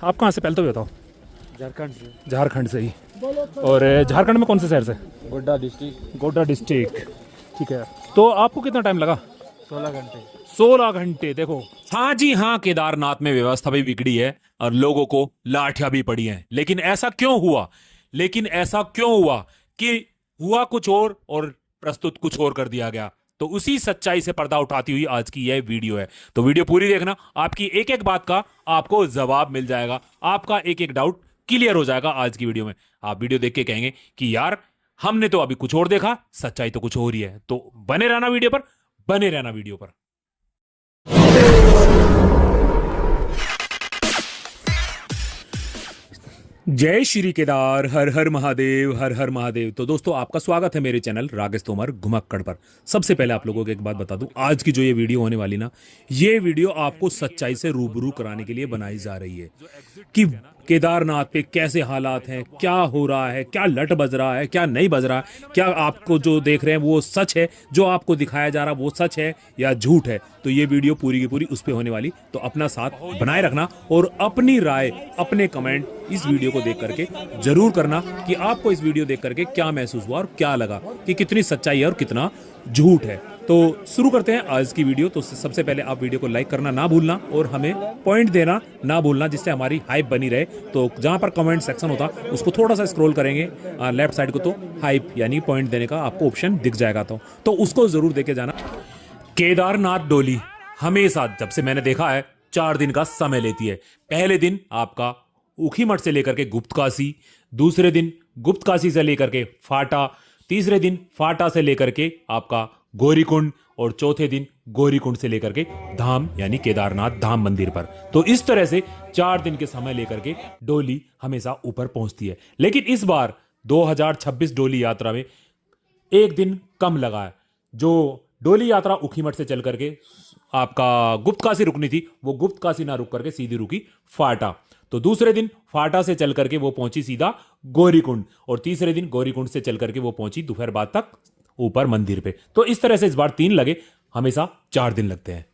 आप कहाँ से, पहले तो ये बताओ। झारखंड से। झारखंड से ही। और झारखंड में कौन से शहर से? गोड्डा डिस्ट्रिक्ट। गोड्डा डिस्ट्रिक्ट, ठीक है। तो आपको कितना टाइम लगा? 16 घंटे। 16 घंटे। देखो, हाँ जी हाँ, केदारनाथ में व्यवस्था भी बिगड़ी है और लोगों को लाठियां भी पड़ी हैं। लेकिन ऐसा क्यों हुआ? कि हुआ कुछ और प्रस्तुत कुछ और कर दिया गया। तो उसी सच्चाई से पर्दा उठाती हुई आज की यह वीडियो है। तो वीडियो पूरी देखना, आपकी एक एक बात का आपको जवाब मिल जाएगा, आपका एक एक डाउट क्लियर हो जाएगा आज की वीडियो में। आप वीडियो देख के कहेंगे कि यार हमने तो अभी कुछ और देखा, सच्चाई तो कुछ और ही है। तो बने रहना वीडियो पर। जय श्री केदार, हर हर महादेव, हर हर महादेव। तो दोस्तों, आपका स्वागत है मेरे चैनल राकेश तोमर घुमक्कड़ पर। सबसे पहले आप लोगों को एक बात बता दूं, आज की जो ये वीडियो होने वाली ना, ये वीडियो आपको सच्चाई से रूबरू कराने के लिए बनाई जा रही है कि केदारनाथ पे कैसे हालात हैं, क्या हो रहा है, क्या लट बज रहा है, क्या नहीं बज रहा है, क्या आपको जो देख रहे हैं वो सच है, जो आपको दिखाया जा रहा वो सच है या झूठ है। तो ये वीडियो पूरी की पूरी उस पे होने वाली। तो अपना साथ बनाए रखना और अपनी राय, अपने कमेंट इस वीडियो को देख करके जरूर करना कि आपको इस वीडियो देख करके क्या महसूस हुआ और क्या लगा, कि कितनी सच्चाई है और कितना झूठ है। तो शुरू करते हैं आज की वीडियो। तो सबसे पहले आप वीडियो को लाइक करना ना भूलना और हमें पॉइंट देना ना भूलना, जिससे हमारी हाइप बनी रहे। तो जहां पर कमेंट सेक्शन होता उसको थोड़ा सा स्क्रॉल करेंगे लेफ्ट साइड को, तो हाइप यानी पॉइंट देने का आपको ऑप्शन दिख जाएगा। तो उसको जरूर देके जाना। केदारनाथ डोली हमेशा, जब से मैंने देखा है, 4 दिन का समय लेती है। पहले दिन आपका ऊखीमठ से लेकर के गुप्तकाशी, दूसरे दिन गुप्तकाशी से लेकर के फाटा, तीसरे दिन फाटा से लेकर के आपका गौरीकुंड, और चौथे दिन गौरीकुंड से लेकर के धाम यानी केदारनाथ धाम मंदिर पर। तो इस तरह से 4 दिन के समय लेकर के डोली हमेशा ऊपर पहुंचती है। लेकिन इस बार 2026 डोली यात्रा में एक दिन कम लगा है। जो डोली यात्रा ऊखीमठ से चल करके आपका गुप्तकाशी रुकनी थी, वो गुप्तकाशी ना रुक करके सीधी रुकी फाटा। तो दूसरे दिन फाटा से चल करके वो पहुंची सीधा गौरीकुंड, और तीसरे दिन गौरीकुंड से चल करके वो पहुंची दोपहर बाद तक ऊपर मंदिर पे। तो इस तरह से इस बार 3 लगे, हमेशा 4 दिन लगते हैं।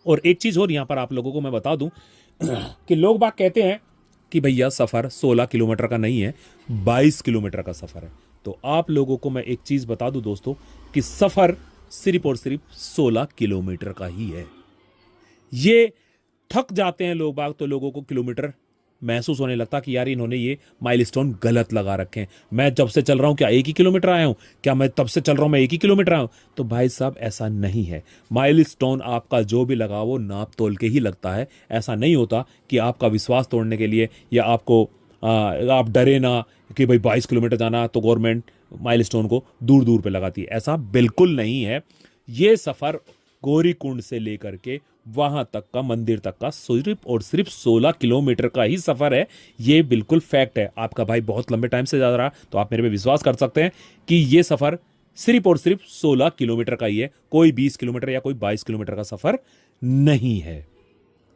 और एक चीज और यहां पर आप लोगों को मैं बता दूं कि लोग बाग कहते हैं कि भैया सफर 16 किलोमीटर का नहीं है, 22 किलोमीटर का सफर है। तो आप लोगों को मैं एक चीज बता दूं दोस्तों, कि सफर सिर्फ और सिर्फ 16 किलोमीटर का ही है। ये थक जाते हैं लोग बाग, तो लोगों को किलोमीटर महसूस होने लगता कि यार इन्होंने ये माइलस्टोन गलत लगा रखे हैं। मैं जब से चल रहा हूं क्या 1 ही किलोमीटर आया हूं, क्या मैं तब से चल रहा हूं मैं 1 ही किलोमीटर आया हूं? तो भाई साहब ऐसा नहीं है। माइलस्टोन आपका जो भी लगा वो नाप तोल के ही लगता है। ऐसा नहीं होता कि आपका विश्वास तोड़ने के लिए, या आपको आप डरे ना कि भाई 22 किलोमीटर जाना तो गवर्नमेंट माइलस्टोन को दूर दूर पे लगाती है। ऐसा बिल्कुल नहीं है। ये सफर गौरीकुंड से लेकर के वहां तक का, मंदिर तक का, सिर्फ और सिर्फ 16 किलोमीटर का ही सफर है। ये बिल्कुल फैक्ट है। आपका भाई बहुत लंबे टाइम से जा रहा है, तो आप मेरे पे विश्वास कर सकते हैं कि ये सफर सिर्फ और सिर्फ 16 किलोमीटर का ही है। कोई 20 किलोमीटर या कोई 22 किलोमीटर का सफर नहीं है।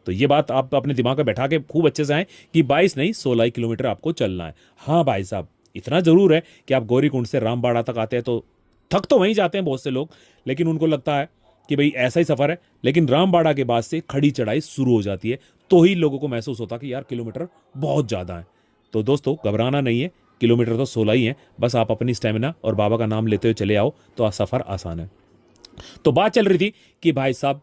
तो ये बात आप अपने दिमाग में बैठा के खूब अच्छे से आए कि 22 नहीं 16 किलोमीटर आपको चलना है। हाँ भाई साहब, इतना जरूर है कि आप गौरीकुंड से रामबाड़ा तक आते हैं तो थक तो वहीं जाते हैं बहुत से लोग, लेकिन उनको लगता है कि भाई ऐसा ही सफर है। लेकिन रामबाड़ा के बाद से खड़ी चढ़ाई शुरू हो जाती है, तो ही लोगों को महसूस होता कि यार किलोमीटर बहुत ज्यादा है। तो दोस्तों घबराना नहीं है, किलोमीटर तो 16 ही है। बस आप अपनी स्टेमिना और बाबा का नाम लेते हुए चले आओ तो सफर आसान है। तो बात चल रही थी कि भाई साहब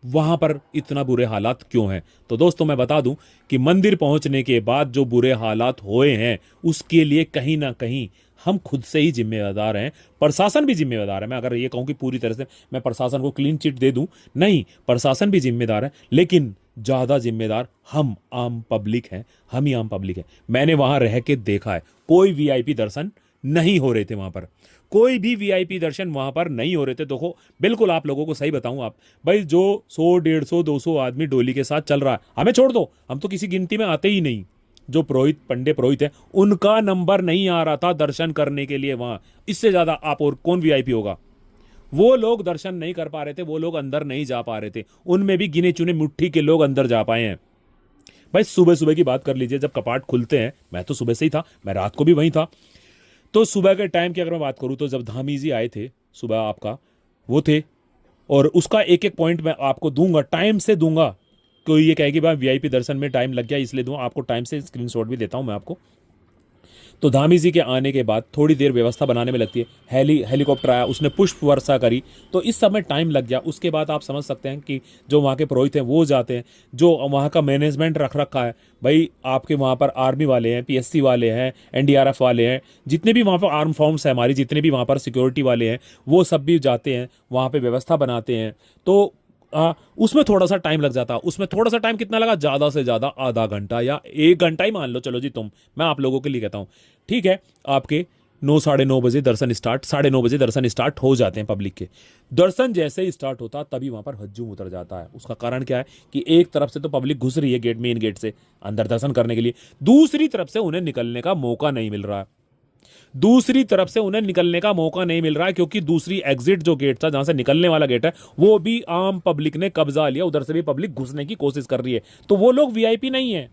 वहां पर इतना बुरे हालात क्यों हैं। तो दोस्तों मैं बता दूं कि मंदिर पहुंचने के बाद जो बुरे हालात हुए हैं, उसके लिए कहीं ना कहीं हम खुद से ही जिम्मेदार हैं। प्रशासन भी जिम्मेदार है। मैं अगर ये कहूं कि पूरी तरह से मैं प्रशासन को क्लीन चिट दे दूं, नहीं, प्रशासन भी जिम्मेदार है, लेकिन ज्यादा जिम्मेदार हम आम पब्लिक हैं। हम ही आम पब्लिक हैं। मैंने वहां रह के देखा है, कोई वीआईपी दर्शन नहीं हो रहे थे वहां पर। कोई भी वीआईपी दर्शन वहां पर नहीं हो रहे थे। देखो बिल्कुल आप लोगों को सही बताऊं, आप भाई जो 100, 150, 200 आदमी डोली के साथ चल रहा है, हमें छोड़ दो, हम तो किसी गिनती में आते ही नहीं। जो पुरोहित, पंडे पुरोहित है, उनका नंबर नहीं आ रहा था दर्शन करने के लिए वहां। इससे ज्यादा आप और कौन वीआईपी होगा? वो लोग दर्शन नहीं कर पा रहे थे, वो लोग अंदर नहीं जा पा रहे थे। उनमें भी गिने चुने मुट्ठी के लोग अंदर जा पाए हैं। भाई सुबह सुबह की बात कर लीजिए, जब कपाट खुलते हैं, मैं तो सुबह से ही था, मैं रात को भी वहीं था। तो सुबह के टाइम की अगर मैं बात करूं, तो जब धामी जी आए थे सुबह, आपका वो थे, और उसका एक एक पॉइंट मैं आपको दूंगा, टाइम से दूंगा, कोई ये कहे कि भाई वीआईपी दर्शन में टाइम लग गया इसलिए दूँ, आपको टाइम से स्क्रीनशॉट भी देता हूँ मैं आपको। तो धामी जी के आने के बाद थोड़ी देर व्यवस्था बनाने में लगती है। हेलीकॉप्टर आया, उसने पुष्प वर्षा करी, तो इस समय टाइम लग गया। उसके बाद आप समझ सकते हैं कि जो वहाँ के पुरोहित हैं वो जाते हैं, जो वहाँ का मैनेजमेंट रख रखा है भाई, आपके वहाँ पर आर्मी वाले हैं, पीएससी वाले हैं, एनडीआरएफ वाले हैं, जितने भी वहाँ पर आर्म फॉर्म्स है हमारी, जितने भी वहाँ पर सिक्योरिटी वाले हैं, वो सब भी जाते हैं वहाँ पर व्यवस्था बनाते हैं। तो उसमें थोड़ा सा टाइम लग जाता। उसमें थोड़ा सा टाइम कितना लगा, ज़्यादा से ज़्यादा आधा घंटा या 1 घंटा ही मान लो, चलो जी तुम, मैं आप लोगों के लिए कहता हूँ, ठीक है। आपके 9 साढ़े 9 बजे दर्शन स्टार्ट, 9:30 बजे दर्शन स्टार्ट हो जाते हैं पब्लिक के। दर्शन जैसे ही स्टार्ट होता तभी वहाँ पर हज्जूम उतर जाता है। उसका कारण क्या है कि एक तरफ से तो पब्लिक घुस रही है गेट, मेन गेट से अंदर दर्शन करने के लिए, दूसरी तरफ से उन्हें निकलने का मौका नहीं मिल रहा है। क्योंकि दूसरी एग्जिट जो गेट था, जहां से निकलने वाला गेट है, वो भी आम पब्लिक ने कब्जा लिया, उधर से भी पब्लिक घुसने की कोशिश कर रही है। तो वो लोग वीआईपी नहीं है,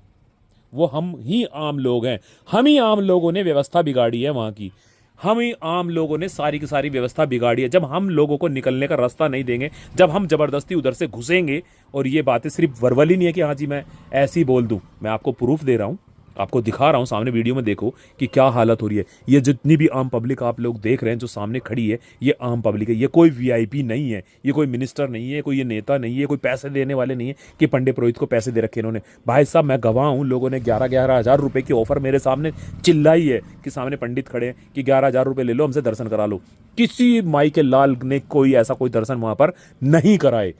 वो हम ही आम लोग हैं। हम ही आम लोगों ने व्यवस्था बिगाड़ी है वहां की, हम ही आम लोगों ने सारी की सारी व्यवस्था बिगाड़ी है। जब हम लोगों को निकलने का रास्ता नहीं देंगे, जब हम जबरदस्ती उधर से घुसेंगे, और ये बातें सिर्फ वर्बली नहीं है कि हाँ जी मैं ऐसे ही बोल दूं, मैं आपको प्रूफ दे रहा हूं, आपको दिखा रहा हूं सामने वीडियो में, देखो कि क्या हालत हो रही है। ये जितनी भी आम पब्लिक आप लोग देख रहे हैं जो सामने खड़ी है, ये आम पब्लिक है, ये कोई वीआईपी नहीं है, ये कोई मिनिस्टर नहीं है, कोई ये नेता नहीं है, कोई पैसे देने वाले नहीं है कि पंडित पुरोहित को पैसे दे रखे इन्होंने। भाई साहब मैं गवाह हूं, लोगों ने 11-11 हज़ार रुपये की ऑफर मेरे सामने चिल्लाई है कि सामने पंडित खड़े हैं कि 11 हज़ार रुपये ले लो, हमसे दर्शन करा लो। किसी माई के लाल ने कोई ऐसा कोई दर्शन वहां पर नहीं कराए,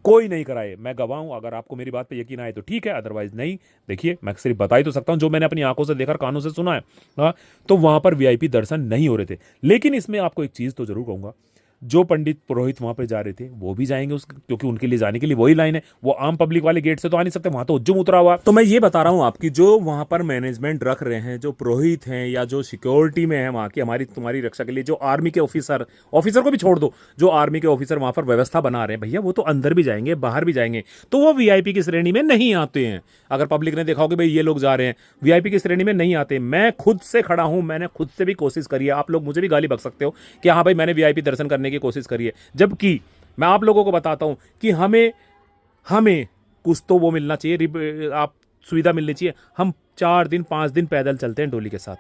कोई नहीं कराए। मैं गवाह हूं, अगर आपको मेरी बात पे यकीन आए तो ठीक है, अदरवाइज नहीं। देखिए मैं सिर्फ बता ही तो सकता हूं जो मैंने अपनी आंखों से देखा, कानों से सुना है। हाँ, तो वहां पर वीआईपी दर्शन नहीं हो रहे थे। लेकिन इसमें आपको एक चीज तो जरूर कहूंगा, जो पंडित पुरोहित वहां पे जा रहे थे वो भी जाएंगे क्योंकि उनके लिए जाने के लिए वही लाइन है। वो आम पब्लिक वाले गेट से तो आ नहीं सकते, वहां तो हज्जूम उतरा हुआ। तो मैं ये बता रहा हूं आपकी, जो वहां पर मैनेजमेंट रख रहे हैं, जो पुरोहित हैं या जो सिक्योरिटी में है वहां की, हमारी तुम्हारी रक्षा के लिए, जो आर्मी के ऑफिसर को भी छोड़ दो, जो आर्मी के ऑफिसर वहां पर व्यवस्था बना रहे हैं, भैया वो तो अंदर भी जाएंगे बाहर भी जाएंगे, तो वो वीआईपी की श्रेणी में नहीं आते हैं। अगर पब्लिक ने देखा हो कि भाई ये लोग जा रहे हैं, वीआईपी की श्रेणी में नहीं आते। मैं खुद से खड़ा हूं, मैंने खुद से भी कोशिश करी है। आप लोग मुझे भी गाली बक सकते हो कि हाँ भाई मैंने वीआईपी दर्शन करने की कोशिश करी है, जबकि मैं आप लोगों को बताता हूं कि हमें कुछ तो वो मिलना चाहिए, आप सुविधा मिलनी चाहिए। हम 4 दिन 5 दिन पैदल चलते हैं डोली के साथ,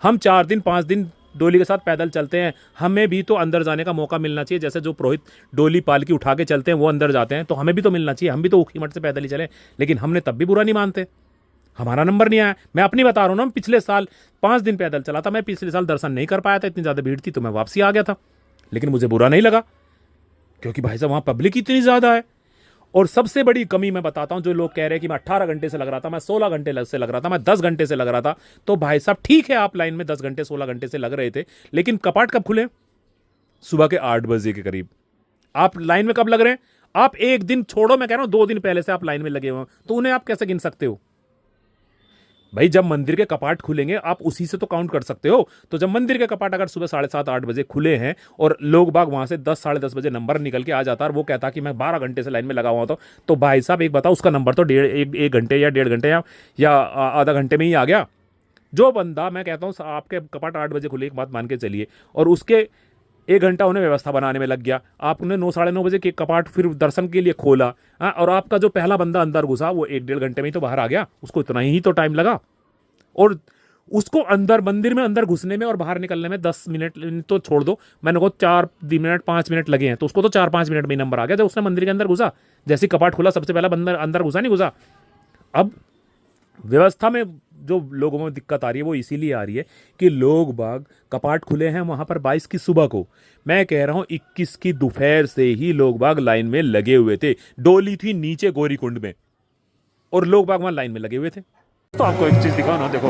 हम 4 दिन 5 दिन डोली के साथ पैदल चलते हैं, हमें भी तो अंदर जाने का मौका मिलना चाहिए। जैसे जो पुरोहित डोली पालकी उठा के चलते हैं वो अंदर जाते हैं, तो हमें भी तो मिलना चाहिए, हम भी तो ऊखी मठ से पैदल ही चले। लेकिन हमने तब भी बुरा नहीं मानते, हमारा नंबर नहीं आया। मैं अपनी बता रहा हूं ना, पिछले साल 5 दिन पैदल चला था, मैं पिछले साल दर्शन नहीं कर पाया था, इतनी ज्यादा भीड़ थी, तो मैं वापसी आ गया था। लेकिन मुझे बुरा नहीं लगा, क्योंकि भाई साहब वहां पब्लिक इतनी ज्यादा है। और सबसे बड़ी कमी मैं बताता हूं, जो लोग कह रहे हैं कि मैं 18 घंटे से लग रहा था, मैं 16 घंटे से लग रहा था, मैं 10 घंटे से लग रहा था, तो भाई साहब ठीक है, आप लाइन में 10 घंटे 16 घंटे से लग रहे थे, लेकिन कपाट कब खुले? सुबह के 8 बजे के करीब। आप लाइन में कब लग रहे हैं? आप एक दिन छोड़ो, मैं कह रहा हूं 2 दिन पहले से आप लाइन में लगे हुए, तो उन्हें आप कैसे गिन सकते हो? भाई जब मंदिर के कपाट खुलेंगे आप उसी से तो काउंट कर सकते हो। तो जब मंदिर के कपाट अगर सुबह 7:30-8 बजे खुले हैं और लोग बाग वहां से 10-10:30 बजे नंबर निकल के आ जाता और वो कहता कि मैं 12 घंटे से लाइन में लगा हुआ था, तो भाई साहब एक बताओ, उसका नंबर तो एक घंटे या 1.5 घंटे या आधा घंटे में ही आ गया। जो बंदा, मैं कहता हूँ आपके कपाट 8 बजे खुले, एक बात मान के चलिए, और उसके 1 घंटा उन्हें व्यवस्था बनाने में लग गया, आपने 9 साढ़े 9 बजे के कपाट फिर दर्शन के लिए खोला, और आपका जो पहला बंदा अंदर घुसा वो 1-1.5 घंटे में ही तो बाहर आ गया, उसको इतना ही तो टाइम लगा। और उसको अंदर मंदिर में अंदर घुसने में और बाहर निकलने में 10 मिनट तो छोड़ दो, मैंने को 4 मिनट 5 मिनट लगे हैं, तो उसको तो 4-5 मिनट में ही नंबर आ गया जब उसने मंदिर के अंदर घुसा। जैसे कपाट खुला सबसे पहला बंदा अंदर घुसा, नहीं घुसा। अब व्यवस्था में जो लोगों में दिक्कत आ रही है वो इसीलिए आ रही है कि लोग बाग, कपाट खुले हैं वहां पर 22 की सुबह को, मैं कह रहा हूं 21 की दोपहर से ही लोग बाग लाइन में लगे हुए थे। डोली थी नीचे गौरीकुंड में और लोग बाग वहां लाइन में लगे हुए थे। तो आपको एक चीज दिखाओ ना, देखो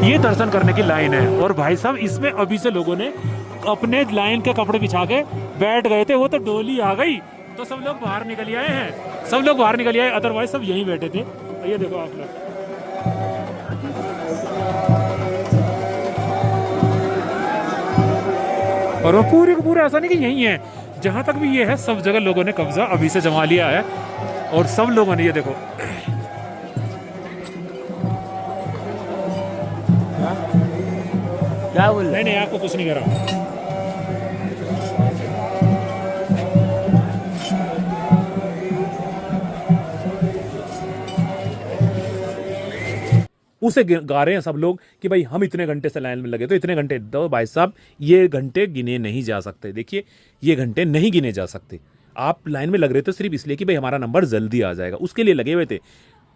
ये दर्शन करने की लाइन है, और भाई साहब इसमें अभी से लोगों ने अपने लाइन के कपड़े बिछा के बैठ गए थे। वो तो डोली आ गई तो सब लोग बाहर निकल आए हैं, सब लोग बाहर निकल आए, अदरवाइज सब यहीं बैठे थे। ये देखो आप लोग, और वो पूरे को पूरा ऐसा नहीं कि यही है, जहां तक भी ये है सब जगह लोगों ने कब्जा अभी से जमा लिया है। और सब लोगों ने, ये देखो क्या बोल रहे? नहीं आपको कुछ नहीं कह रहा। उसे गा रहे हैं सब लोग कि भाई हम इतने घंटे से लाइन में लगे, तो इतने घंटे दो भाई साहब, ये घंटे गिने नहीं जा सकते। देखिए ये घंटे नहीं गिने जा सकते। आप लाइन में लग रहे थे सिर्फ इसलिए कि भाई हमारा नंबर जल्दी आ जाएगा, उसके लिए लगे हुए थे।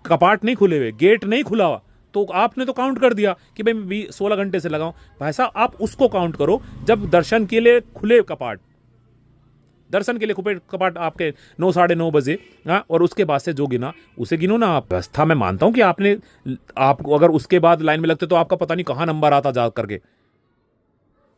कपाट नहीं खुले हुए, गेट नहीं खुला हुआ, तो आपने तो काउंट कर दिया कि भाई मैं 16 घंटे से लगाऊं। भाई साहब आप उसको काउंट करो जब दर्शन के लिए खुले कपाट, दर्शन के लिए खुले कपाट आपके 9 साढ़े 9 बजे, हाँ, और उसके बाद से जो गिना उसे गिनो ना आप। व्यवस्था मैं मानता हूं कि आप अगर उसके बाद लाइन में लगते तो आपका पता नहीं कहां नंबर आता जा करके।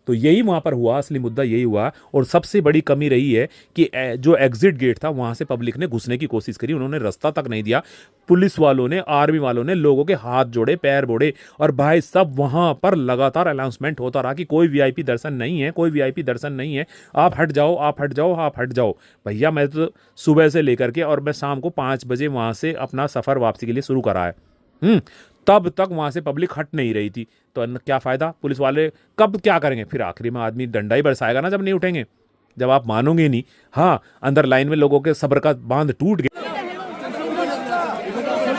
तो यही वहां पर हुआ, असली मुद्दा यही हुआ। और सबसे बड़ी कमी रही है कि जो एग्जिट गेट था वहां से पब्लिक ने घुसने की कोशिश करी, उन्होंने रास्ता तक नहीं दिया। पुलिस वालों ने, आर्मी वालों ने लोगों के हाथ जोड़े, पैर बोड़े, और भाई सब वहां पर लगातार अनाउंसमेंट होता रहा कि कोई वीआईपी दर्शन नहीं है, कोई वीआईपी दर्शन नहीं है, आप हट जाओ, आप हट जाओ, आप हट जाओ। भैया मैं तो सुबह से लेकर के और मैं शाम को 5 बजे वहां से अपना सफर वापसी के लिए शुरू करा है, तब तक वहां से पब्लिक हट नहीं रही थी। तो क्या फायदा, पुलिस वाले कब क्या करेंगे, फिर आखिरी में आदमी डंडा ही बरसाएगा ना जब नहीं उठेंगे, जब आप मानोगे नहीं। हाँ, अंदर लाइन में लोगों के सब्र का बांध टूट गया।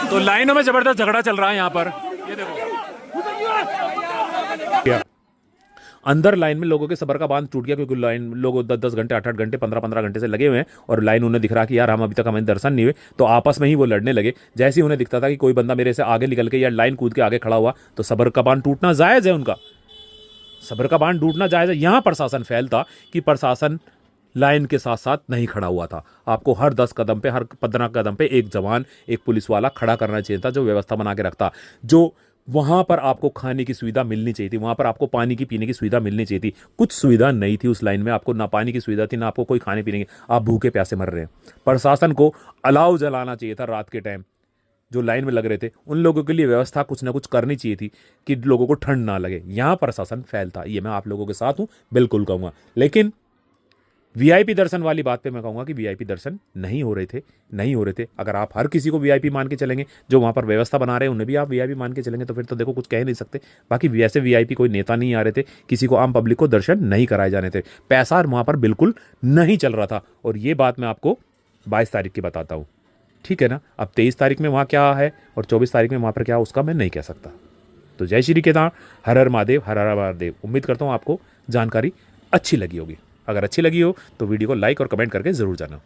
तो लाइनों में जबरदस्त झगड़ा चल रहा है यहाँ पर, ये देखो अंदर लाइन में लोगों के सब्र का बांध टूट गया, क्योंकि लाइन लोग 10-10 घंटे, 8-8 घंटे, 15-15 घंटे से लगे हुए हैं, और लाइन उन्हें दिख रहा कि यार हम अभी तक हमें दर्शन नहीं हुए। तो आपस में ही वो लड़ने लगे। जैसे ही उन्हें दिखता था कि कोई बंदा मेरे से आगे निकल के या लाइन कूद के आगे खड़ा हुआ, तो सब्र का बांध टूटना जायज़ है, उनका सब्र का बांध टूटना जायज़ है। यहाँ प्रशासन फैलता कि प्रशासन लाइन के साथ साथ नहीं खड़ा हुआ था। आपको हर 10 कदम पे, हर 15 कदम पे एक जवान, एक पुलिस वाला खड़ा करना चाहिए था, जो व्यवस्था बना के रखता। जो वहां पर आपको खाने की सुविधा मिलनी चाहिए थी, वहां पर आपको पानी की पीने की सुविधा मिलनी चाहिए थी, कुछ सुविधा नहीं थी उस लाइन में। आपको ना पानी की सुविधा थी, ना आपको कोई खाने पीने की, आप भूखे प्यासे मर रहे हैं। प्रशासन को अलाव जलाना चाहिए था रात के टाइम, जो लाइन में लग रहे थे उन लोगों के लिए व्यवस्था कुछ ना कुछ करनी चाहिए थी कि लोगों को ठंड ना लगे। यहाँ प्रशासन फैलता, ये मैं आप लोगों के साथ हूँ, बिल्कुल कहूँगा। लेकिन वीआईपी दर्शन वाली बात पे मैं कहूँगा कि वीआईपी दर्शन नहीं हो रहे थे, नहीं हो रहे थे। अगर आप हर किसी को वीआईपी मान के चलेंगे, जो वहाँ पर व्यवस्था बना रहे हैं उन्हें भी आप वीआईपी मान के चलेंगे, तो फिर तो देखो कुछ कह नहीं सकते। बाकी वैसे वीआईपी कोई नेता नहीं आ रहे थे, किसी को, आम पब्लिक को दर्शन नहीं कराए जाने थे। पैसा वहाँ पर बिल्कुल नहीं चल रहा था, और ये बात मैं आपको 22 तारीख की बताता हूँ, ठीक है ना। अब 23 तारीख में वहाँ क्या है और 24 तारीख में वहाँ पर क्या, उसका मैं नहीं कह सकता। तो जय श्री केदार, हर हर महादेव, हर हर महादेव। उम्मीद करता हूँ आपको जानकारी अच्छी लगी होगी। अगर अच्छी लगी हो तो वीडियो को लाइक और कमेंट करके ज़रूर जाना,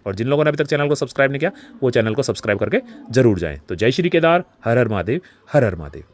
और जिन लोगों ने अभी तक चैनल को सब्सक्राइब नहीं किया वो चैनल को सब्सक्राइब करके ज़रूर जाएं। तो जय श्री केदार, हर हर महादेव, हर हर महादेव।